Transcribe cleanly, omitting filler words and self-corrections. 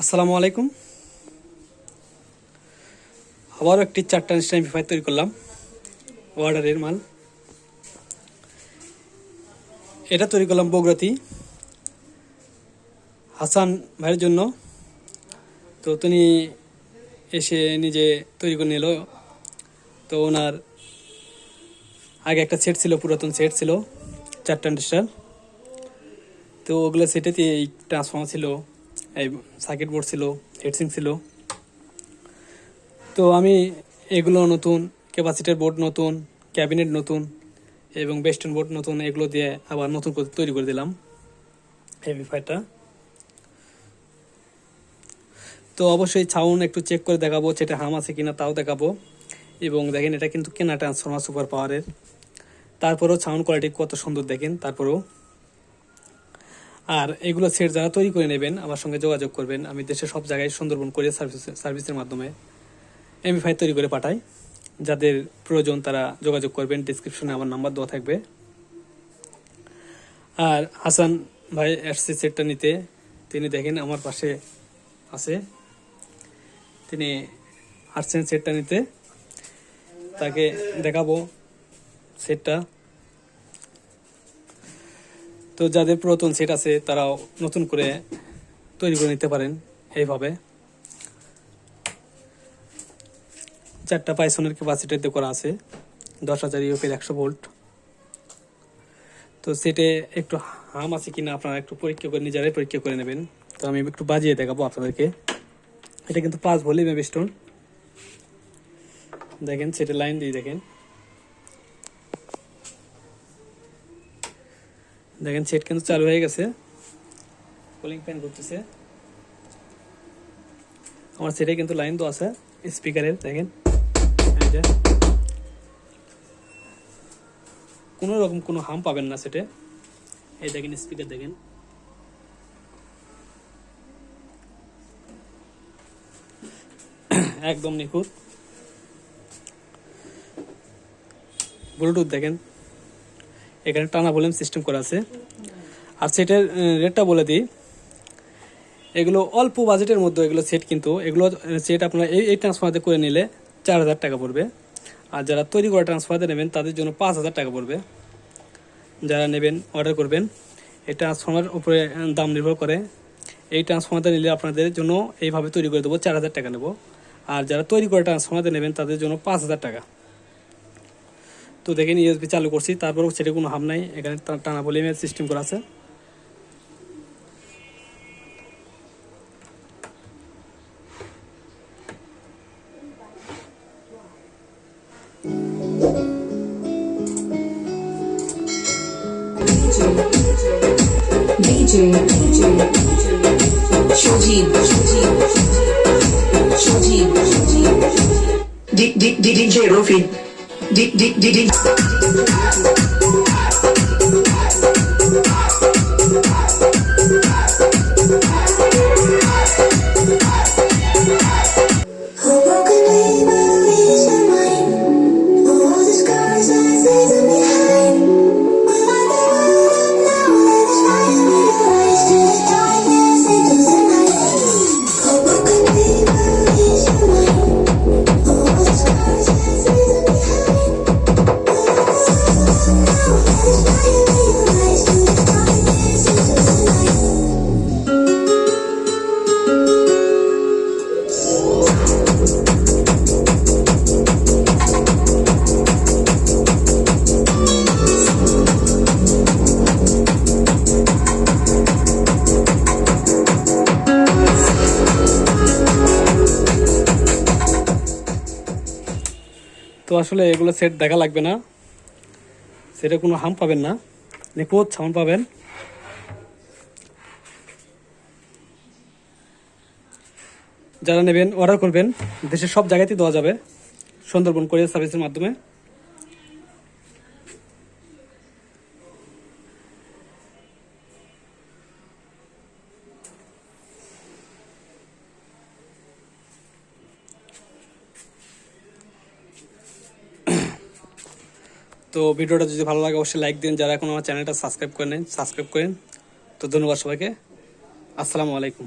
আসসালামু আলাইকুম। আবার একটি 4 ট্রানজিস্টর অ্যাম্পলিফায়ার তৈরি করলাম, অর্ডারের মাল। এটা তৈরি করলাম বগুড়াতি হাসান ভাইয়ের জন্য। তো তিনি এসে নিজে তৈরি করে নিল। তো ওনার আগে একটা সেট ছিল, পুরাতন সেট ছিল 4 ট্রানজিস্টর। তো ওগুলো সেটেতে এই ট্রান্সফর্মার ছিল, এই সার্কিট বোর্ড ছিল, হেডসিং ছিল। তো আমি এগুলো নতুন, ক্যাপাসিটার বোর্ড নতুন, ক্যাবিনেট নতুন এবং বেস্টন বোর্ড নতুন, এগুলো দিয়ে আবার নতুন করে তৈরি করে দিলাম অ্যাম্পলিফায়ারটা। তো অবশ্যই সাউন্ড একটু চেক করে দেখাবো, সেটা হাম আছে কিনা তাও দেখাবো। এবং দেখেন এটা কিন্তু কেনা ট্রান্সফর্মার সুপার পাওয়ারের, তারপরেও সাউন্ড কোয়ালিটি কত সুন্দর দেখেন। তারপরেও আর এগুলো সেট যারা তৈরি করে নেবেন আমার সঙ্গে যোগাযোগ করবেন। আমি দেশের সব জায়গায় সুন্দরবন করে সার্ভিসের মাধ্যমে অ্যাম্পলিফায়ার তৈরি করে পাঠাই। যাদের প্রয়োজন তারা যোগাযোগ করবেন, ডিসক্রিপশনে আমার নাম্বার দেওয়া থাকবে। আর হাসান ভাই এসসি সেটটা নিতে, তিনি দেখেন আমার পাশে আছে, তিনি আসছেন সেটটা নিতে। তাকে দেখাবো সেটটা। তো যাদের পুরাতন সেট আছে তারাও নতুন করে তৈরি করে নিতে পারেন এইভাবে। 4টা পাইসনের ক্যাপাসিটার দিয়ে করা আছে, 10,000 ইউপির 100 ভোল্ট। তো সেটে একটু হাম আছে কিনা আপনারা একটু পরীক্ষা করে নিজেরাই পরীক্ষা করে নেবেন। তো আমি একটু বাজিয়ে দেখাবো আপনাদেরকে। এটা কিন্তু 5 ভলিউমের বেস্টন। দেখেন সেটে লাইন দিয়ে দেখেন সেট কিন্তু চালু হয়ে গেছে, কুলিং ফ্যান ঘুরতেছে। আমার সেটে কিন্তু লাইন তো আছে স্পিকারের, দেখেন কোনো রকম কোনো হাম পাবেন না সেটে। এই দেখেন স্পিকার দেখেন, একদম নিখুঁত। ব্লুটুথ দেখেন, এখানে টানা ভলিউম সিস্টেম করা আছে। আর সেটের রেটটা বলে দিই, এগুলো অল্প বাজেটের মধ্যে এগুলো সেট, কিন্তু এগুলো সেট আপনারা এই ট্রান্সফারতে করে নিলে 4,000 টাকা পড়বে। আর যারা তৈরি করা ট্রান্সফারতে নেবেন তাদের জন্য 5,000 টাকা পড়বে। যারা নেবেন অর্ডার করবেন। এই ট্রান্সফর্মার উপরে দাম নির্ভর করে। এই ট্রান্সফর্মারটা নিলে আপনাদের জন্য এইভাবে তৈরি করে দেবো, 4,000 টাকা নেব। আর যারা তৈরি করে ট্রান্সফর্মারতে নেবেন তাদের জন্য 5,000 টাকা। তো দেখেন ইউএসবি চালু করছি, তারপরেও সেটা কোনো হাম নাই। এখানে টানা ভলিউমের সিস্টেম করা আছে। DJ Shahin DJ Rofin DJ তো আসলে এগুলো সেট দেখা লাগবে না, সেটা কোনো হাম পাবেন না, নিখুঁত সাউন্ড পাবেন। যারা নেবেন অর্ডার করবেন, দেশের সব জায়গাতেই দেওয়া যাবে সুন্দরবন কোরিয়ার সার্ভিসের মাধ্যমে। তো ভিডিওটা যদি ভালো লাগে অবশ্যই লাইক দিন। যারা এখন আমার চ্যানেলটা সাবস্ক্রাইব করেন, সাবস্ক্রাইব করেন। তো ধন্যবাদ সবাইকে। আসসালামু আলাইকুম।